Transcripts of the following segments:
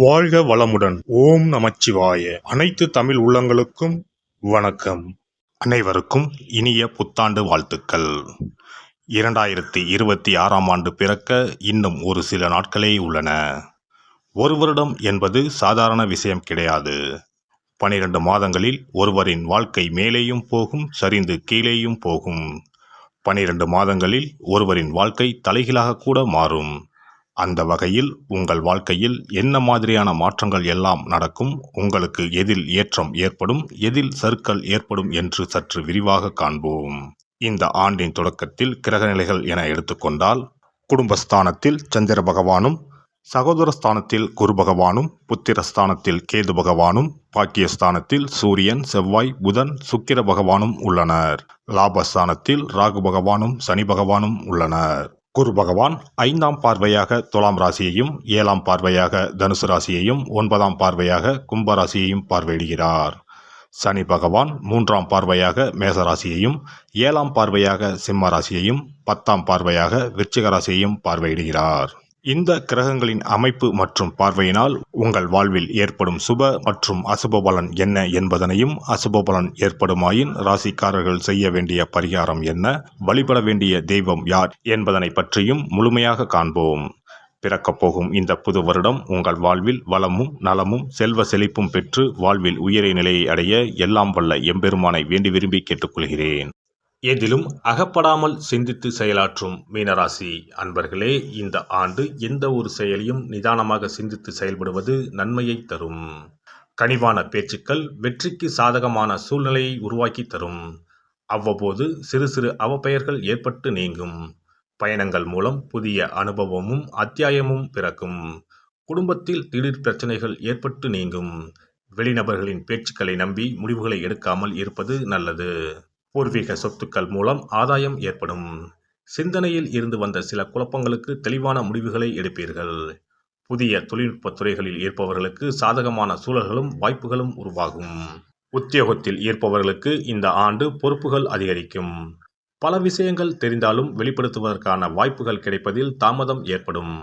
வாழ்க வளமுடன். ஓம் நமச்சிவாய. அனைத்து தமிழ் உள்ளங்களுக்கும் வணக்கம். அனைவருக்கும் இனிய புத்தாண்டு வாழ்த்துக்கள். 2026ஆம் ஆண்டு பிறக்க இன்னும் ஒரு சில நாட்களே உள்ளன. ஒரு வருடம் என்பது சாதாரண விஷயம் கிடையாது. 12 மாதங்களில் ஒருவரின் வாழ்க்கை மேலேயும் போகும், சரிந்து கீழேயும் போகும். 12 மாதங்களில் ஒருவரின் வாழ்க்கை தலைகீழாக கூட மாறும். அந்த வகையில் உங்கள் வாழ்க்கையில் என்ன மாதிரியான மாற்றங்கள் எல்லாம் நடக்கும், உங்களுக்கு எதில் ஏற்றம் ஏற்படும், எதில் சறுக்கல் ஏற்படும் என்று சற்று விரிவாக காண்போம். இந்த ஆண்டின் தொடக்கத்தில் கிரகநிலைகள் என எடுத்துக்கொண்டால், குடும்பஸ்தானத்தில் சந்திர பகவானும், சகோதரஸ்தானத்தில் குரு பகவானும், புத்திரஸ்தானத்தில் கேது பகவானும், பாக்கியஸ்தானத்தில் சூரியன், செவ்வாய், புதன், சுக்கிர பகவானும் உள்ளனர். லாபஸ்தானத்தில் ராகு பகவானும் சனி பகவானும் உள்ளனர். குரு பகவான் 5ஆம் பார்வையாக துலாம் ராசியையும், 7ஆம் பார்வையாக தனுசு ராசியையும், 9ஆம் பார்வையாக கும்ப ராசியையும் பார்வையிடுகிறார். சனி பகவான் 3ஆம் பார்வையாக மேச ராசியையும், 7ஆம் பார்வையாக சிம்ம ராசியையும், 10ஆம் பார்வையாக விருச்சிக ராசியையும் பார்வையிடுகிறார். இந்த கிரகங்களின் அமைப்பு மற்றும் பார்வையினால் உங்கள் வாழ்வில் ஏற்படும் சுப மற்றும் அசுப பலன் என்ன என்பதனையும், அசுப பலன் ஏற்படுமாயின் ராசிக்காரர்கள் செய்ய வேண்டிய பரிகாரம் என்ன, வழிபட வேண்டிய தெய்வம் யார் என்பதனை பற்றியும் முழுமையாக காண்போம். பிறக்கப் போகும் இந்த புது வருடம் உங்கள் வாழ்வில் வளமும் நலமும் செல்வ செழிப்பும் பெற்று வாழ்வில் உயரிய நிலையை அடைய எல்லாம் வல்ல எம்பெருமானை வேண்டி விரும்பி கேட்டுக்கொள்கிறேன். எதிலும் அகப்படாமல் சிந்தித்து செயலாற்றும் மீனராசி அன்பர்களே, இந்த ஆண்டு எந்த ஒரு செயலையும் நிதானமாக சிந்தித்து செயல்படுவது நன்மையை தரும். கனிவான பேச்சுக்கள் வெற்றிக்கு சாதகமான சூழ்நிலையை உருவாக்கி தரும். அவ்வப்போது சிறு சிறு அவப்பெயர்கள் ஏற்பட்டு நீங்கும். பயணங்கள் மூலம் புதிய அனுபவமும் அத்தியாயமும் பிறக்கும். குடும்பத்தில் திடீர் பிரச்சனைகள் ஏற்பட்டு நீங்கும். வெளிநபர்களின் பேச்சுக்களை நம்பி முடிவுகளை எடுக்காமல் இருப்பது நல்லது. பூர்வீக சொத்துக்கள் மூலம் ஆதாயம் ஏற்படும். சிந்தனையில் இருந்து வந்த சில குழப்பங்களுக்கு தெளிவான முடிவுகளை எடுப்பீர்கள். புதிய தொழில்நுட்ப துறைகளில் இருப்பவர்களுக்கு சாதகமான சூழல்களும் வாய்ப்புகளும் உருவாகும். உத்தியோகத்தில் இருப்பவர்களுக்கு இந்த ஆண்டு பொறுப்புகள் அதிகரிக்கும். பல விஷயங்கள் தெரிந்தாலும் வெளிப்படுத்துவதற்கான வாய்ப்புகள் கிடைப்பதில் தாமதம் ஏற்படும்.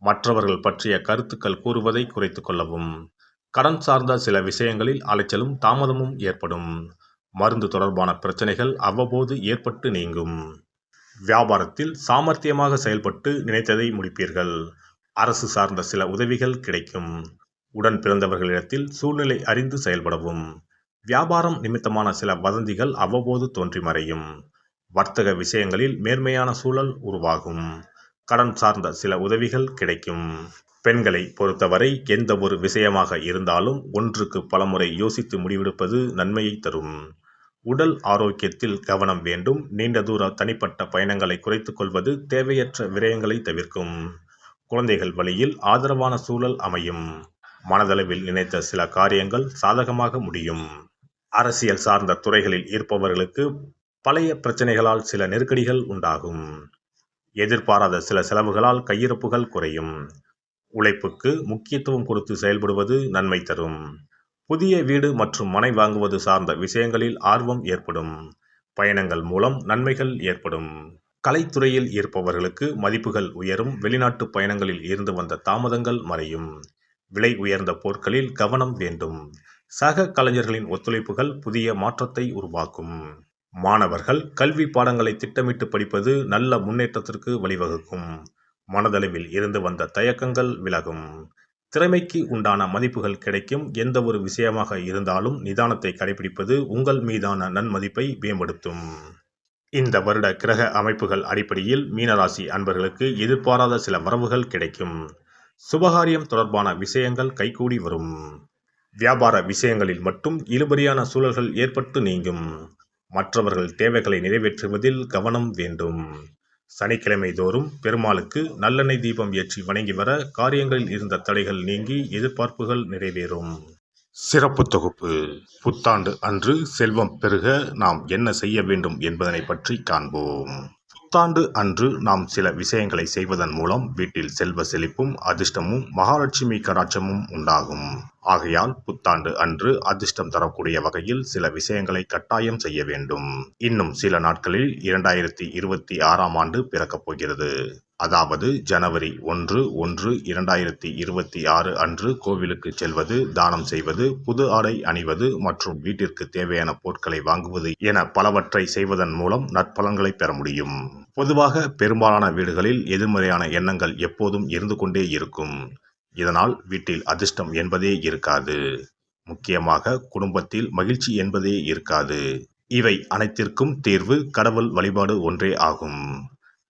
மற்றவர்கள் பற்றிய கருத்துக்கள் கூறுவதை குறைத்துக் கொள்ளவும். கடன் சார்ந்த சில விஷயங்களில் அலைச்சலும் தாமதமும் ஏற்படும். மருந்து தொடர்பான பிரச்சனைகள் அவ்வப்போது ஏற்பட்டு நீங்கும். வியாபாரத்தில் சாமர்த்தியமாக செயல்பட்டு நினைத்ததை முடிப்பீர்கள். அரசு சார்ந்த சில உதவிகள் கிடைக்கும். உடன் பிறந்தவர்களிடத்தில் சூழ்நிலை அறிந்து செயல்படவும். வியாபாரம் நிமித்தமான சில வதந்திகள் அவ்வப்போது தோன்றி மறையும். வர்த்தக விஷயங்களில் மேன்மையான சூழல் உருவாகும். கடன் சார்ந்த சில உதவிகள் கிடைக்கும். பெண்களை பொறுத்தவரை எந்த ஒரு விஷயமாக இருந்தாலும் ஒன்றுக்கு பலமுறை யோசித்து முடிவெடுப்பது நன்மையை தரும். உடல் ஆரோக்கியத்தில் கவனம் வேண்டும். நீண்ட தூர தனிப்பட்ட பயணங்களை குறைத்துக் கொள்வது தேவையற்ற விரயங்களை தவிர்க்கும். குழந்தைகள் வழியில் ஆதரவான சூழல் அமையும். மனதளவில் நினைத்த சில காரியங்கள் சாதகமாக முடியும். அரசியல் சார்ந்த துறைகளில் இருப்பவர்களுக்கு பழைய பிரச்சனைகளால் சில நெருக்கடிகள் உண்டாகும். எதிர்பாராத சில செலவுகளால் கையிருப்புகள் குறையும். உழைப்புக்கு முக்கியத்துவம் கொடுத்து செயல்படுவது நன்மை தரும். புதிய வீடு மற்றும் மனை வாங்குவது சார்ந்த விஷயங்களில் ஆர்வம் ஏற்படும். பயணங்கள் மூலம் நன்மைகள் ஏற்படும். கலைத்துறையில் இருப்பவர்களுக்கு மதிப்புகள் உயரும். வெளிநாட்டு பயணங்களில் இருந்து வந்த தாமதங்கள் மறையும். விலை உயர்ந்த பொருட்களில் கவனம் வேண்டும். சக கலைஞர்களின் ஒத்துழைப்புகள் புதிய மாற்றத்தை உருவாக்கும். மாணவர்கள் கல்வி பாடங்களை திட்டமிட்டு படிப்பது நல்ல முன்னேற்றத்திற்கு வழிவகுக்கும். மனதளவில் இருந்து வந்த தயக்கங்கள் விலகும். திறமைக்கு உண்டான மதிப்புகள் கிடைக்கும். எந்த ஒரு விஷயமாக இருந்தாலும் நிதானத்தை கடைபிடிப்பது உங்கள் மீதான நன்மதிப்பை மேம்படுத்தும். இந்த வருட கிரக அமைப்புகள் அடிப்படையில் மீனராசி அன்பர்களுக்கு எதிர்பாராத சில வரவுகள் கிடைக்கும். சுபகாரியம் தொடர்பான விஷயங்கள் கைகூடி வரும். வியாபார விஷயங்களில் மட்டும் இழுபறியான சூழல்கள் ஏற்பட்டு நீங்கும். மற்றவர்கள் தேவைகளை நிறைவேற்றுவதில் கவனம் வேண்டும். சனிக்கிழமை தோறும் பெருமாளுக்கு நல்லெண்ணெய் தீபம் ஏற்றி வணங்கி வர காரியங்களில் இருந்த தடைகள் நீங்கி எதிர்பார்ப்புகள் நிறைவேறும். சிறப்பு தொகுப்பு. புத்தாண்டு அன்று செல்வம் பெருக நாம் என்ன செய்ய வேண்டும் என்பதனை பற்றி காண்போம். புத்தாண்டு அன்று நாம் சில விஷயங்களை செய்வதன் மூலம் வீட்டில் செல்வ செழிப்பும் அதிர்ஷ்டமும் மகாலட்சுமி கடாட்சமும் உண்டாகும். ஆகையால் புத்தாண்டு அன்று அதிர்ஷ்டம் தரக்கூடிய வகையில் சில விஷயங்களை கட்டாயம் செய்ய வேண்டும். இன்னும் சில நாட்களில் 2026ஆம் ஆண்டு பிறக்கப் போகிறது. அதாவது ஜனவரி 1/1/2026 அன்று கோவிலுக்கு செல்வது, தானம் செய்வது, புது ஆடை அணிவது மற்றும் வீட்டிற்கு தேவையான பொருட்களை வாங்குவது என பலவற்றை செய்வதன் மூலம் நற்பலன்களை பெற முடியும். பொதுவாக பெரும்பாலான வீடுகளில் எதிர்மறையான எண்ணங்கள் எப்போதும் இருந்து கொண்டே இருக்கும். இதனால் வீட்டில் அதிர்ஷ்டம் என்பதே இருக்காது. முக்கியமாக குடும்பத்தில் மகிழ்ச்சி என்பதே இருக்காது. இவை அனைத்திற்கும் தீர்வு கடவுள் வழிபாடு ஒன்றே ஆகும்.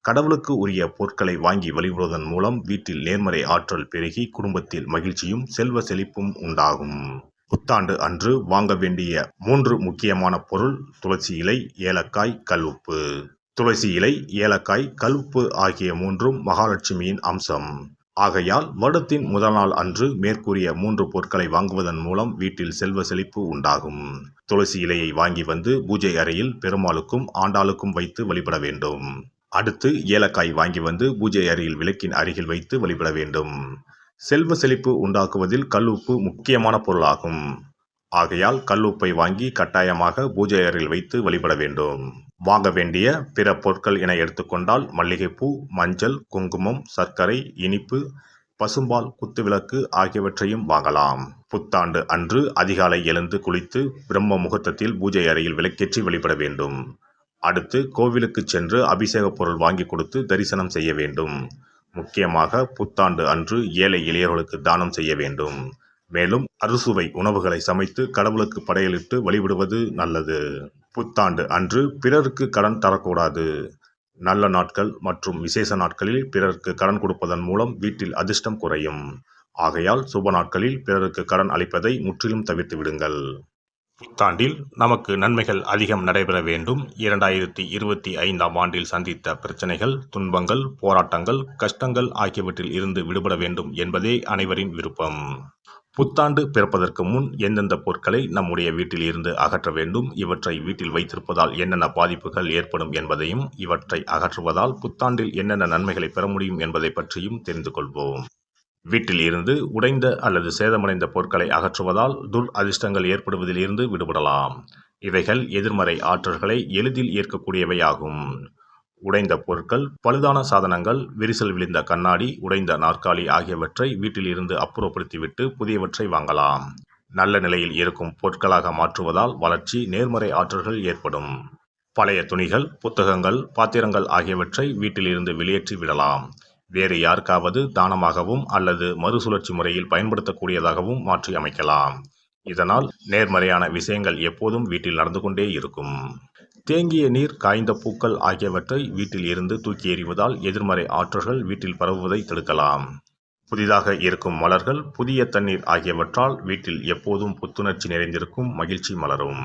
கடவுளுக்கு உரிய பொருட்களை வாங்கி வழிபடுவதன் மூலம் வீட்டில் நேர்மறை ஆற்றல் பெருகி குடும்பத்தில் மகிழ்ச்சியும் செல்வ செழிப்பும் உண்டாகும். புத்தாண்டு அன்று வாங்க வேண்டிய 3 முக்கியமான பொருள்: துளசி இலை, ஏலக்காய், கல்உப்பு. துளசி இலை, ஏலக்காய், கல்உப்பு ஆகிய 3ம் மகாலட்சுமியின் அம்சம். ஆகையால் வருடத்தின் முதல் நாள் அன்று மேற்கூறிய 3 பொருட்களை வாங்குவதன் மூலம் வீட்டில் செல்வ செழிப்பு உண்டாகும். துளசி இலையை வாங்கி வந்து பூஜை அறையில் பெருமாளுக்கும் ஆண்டாளுக்கும் வைத்து வழிபட வேண்டும். அடுத்து ஏலக்காய் வாங்கி வந்து பூஜை அறையில் விளக்கின் அருகில் வைத்து வழிபட வேண்டும். செல்வ செழிப்பு உண்டாக்குவதில் கல்உப்பு முக்கியமான பொருளாகும். ஆகையால் கல்உப்பை வாங்கி கட்டாயமாக பூஜை அறையில் வைத்து வழிபட வேண்டும். வாங்க வேண்டிய பிற பொருட்கள் என எடுத்துக்கொண்டால் மல்லிகைப்பூ, மஞ்சள், குங்குமம், சர்க்கரை, இனிப்பு, பசும்பால், குத்துவிளக்கு ஆகியவற்றையும் வாங்கலாம். புத்தாண்டு அன்று அதிகாலை எழுந்து குளித்து பிரம்ம முகூர்த்தத்தில் பூஜை அறையில் விளக்கேற்றி வழிபட வேண்டும். அடுத்து கோவிலுக்கு சென்று அபிஷேக பொருள் வாங்கி கொடுத்து தரிசனம் செய்ய வேண்டும். முக்கியமாக புத்தாண்டு அன்று ஏழை எளியவர்களுக்கு தானம் செய்ய வேண்டும். மேலும் அறுசுவை உணவுகளை சமைத்து கடவுளுக்கு படையலிட்டு வழிபடுவது நல்லது. புத்தாண்டு அன்று பிறருக்கு கடன் தரக்கூடாது. நல்ல நாட்கள் மற்றும் விசேஷ நாட்களில் பிறருக்கு கடன் கொடுப்பதன் மூலம் வீட்டில் அதிர்ஷ்டம் குறையும். ஆகையால் சுப நாட்களில் பிறருக்கு கடன் அளிப்பதை முற்றிலும் தவிர்த்து விடுங்கள். புத்தாண்டில் நமக்கு நன்மைகள் அதிகம் நடைபெற வேண்டும். 2025ஆம் ஆண்டில் சந்தித்த பிரச்சனைகள், துன்பங்கள், போராட்டங்கள், கஷ்டங்கள் ஆகியவற்றில் இருந்து விடுபட வேண்டும் என்பதே அனைவரின் விருப்பம். புத்தாண்டு பிறப்பதற்கு முன் எந்தெந்த பொருட்களை நம்முடைய வீட்டில் இருந்து அகற்ற வேண்டும், இவற்றை வீட்டில் வைத்திருப்பதால் என்னென்ன பாதிப்புகள் ஏற்படும் என்பதையும், இவற்றை அகற்றுவதால் புத்தாண்டில் என்னென்ன நன்மைகளை பெற முடியும் என்பதை பற்றியும் தெரிந்து கொள்வோம். வீட்டில் இருந்து உடைந்த அல்லது சேதமடைந்த பொருட்களை அகற்றுவதால் துர் அதிர்ஷ்டங்கள் ஏற்படுவதில் இருந்து விடுபடலாம். இவைகள் எதிர்மறை ஆற்றல்களை எளிதில் ஏற்கக்கூடியவையாகும். உடைந்த பொருட்கள், பழுதான சாதனங்கள், விரிசல் விழுந்த கண்ணாடி, உடைந்த நாற்காலி ஆகியவற்றை வீட்டில் இருந்து அப்புறப்படுத்திவிட்டு புதியவற்றை வாங்கலாம். நல்ல நிலையில் இருக்கும் பொருட்களாக மாற்றுவதால் வளர்ச்சி, நேர்மறை ஆற்றல்கள் ஏற்படும். பழைய துணிகள், புத்தகங்கள், பாத்திரங்கள் ஆகியவற்றை வீட்டில் இருந்து வெளியேற்றி விடலாம். வேறு யாருக்காவது தானமாகவும் அல்லது மறுசுழற்சி முறையில் பயன்படுத்தக்கூடியதாகவும் மாற்றி அமைக்கலாம். இதனால் நேர்மறையான விஷயங்கள் எப்போதும் வீட்டில் நடந்து கொண்டே இருக்கும். தேங்கிய நீர், காய்ந்த பூக்கள் ஆகியவற்றை வீட்டில் இருந்து தூக்கி எறிவதால் எதிர்மறை ஆற்றல்கள் வீட்டில் பரவுவதை தடுக்கலாம். புதிதாக இருக்கும் மலர்கள், புதிய தண்ணீர் ஆகியவற்றால் வீட்டில் எப்போதும் புத்துணர்ச்சி நிறைந்திருக்கும், மகிழ்ச்சி மலரும்.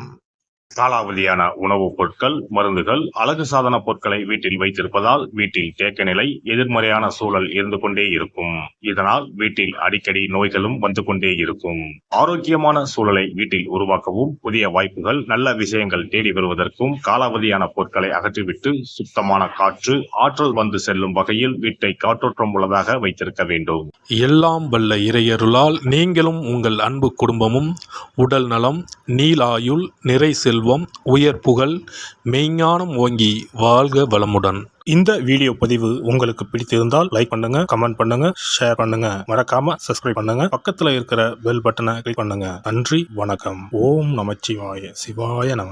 காலாவதியான உணவுப் பொருட்கள், மருந்துகள், அழகு சாதன பொருட்களை வீட்டில் வைத்திருப்பதால் வீட்டில் தேக்க நிலை, எதிர்மறையான சூழல் இருந்து கொண்டே இருக்கும். இதனால் வீட்டில் அடிக்கடி நோய்களும் வந்து கொண்டே இருக்கும். ஆரோக்கியமான சூழலை வீட்டில் உருவாக்கவும், புதிய வாய்ப்புகள், நல்ல விஷயங்கள் தேடி வருவதற்கும் காலாவதியான பொருட்களை அகற்றிவிட்டு சுத்தமான காற்று, ஆற்றல் வந்து செல்லும் வகையில் வீட்டை காற்றோட்டம் உள்ளதாக வைத்திருக்க வேண்டும். எல்லாம் வல்ல இறையருளால் நீங்களும் உங்கள் அன்பு குடும்பமும் உடல் நலம், நீலாயுள், நிறை செல்வம், உயர் புகழ், மெய்ஞானம் ஓங்கி வாழ்க வளமுடன். இந்த வீடியோ பதிவு உங்களுக்கு பிடித்திருந்தால் லைக் பண்ணுங்க, கமெண்ட் பண்ணுங்க, ஷேர் பண்ணுங்க, மறக்காம சப்ஸ்கிரைப் பண்ணுங்க, பக்கத்துல இருக்கிற பெல் பட்டனை கிளிக் பண்ணுங்க. நன்றி, வணக்கம். ஓம் நமச்சிவாய. சிவாய நம.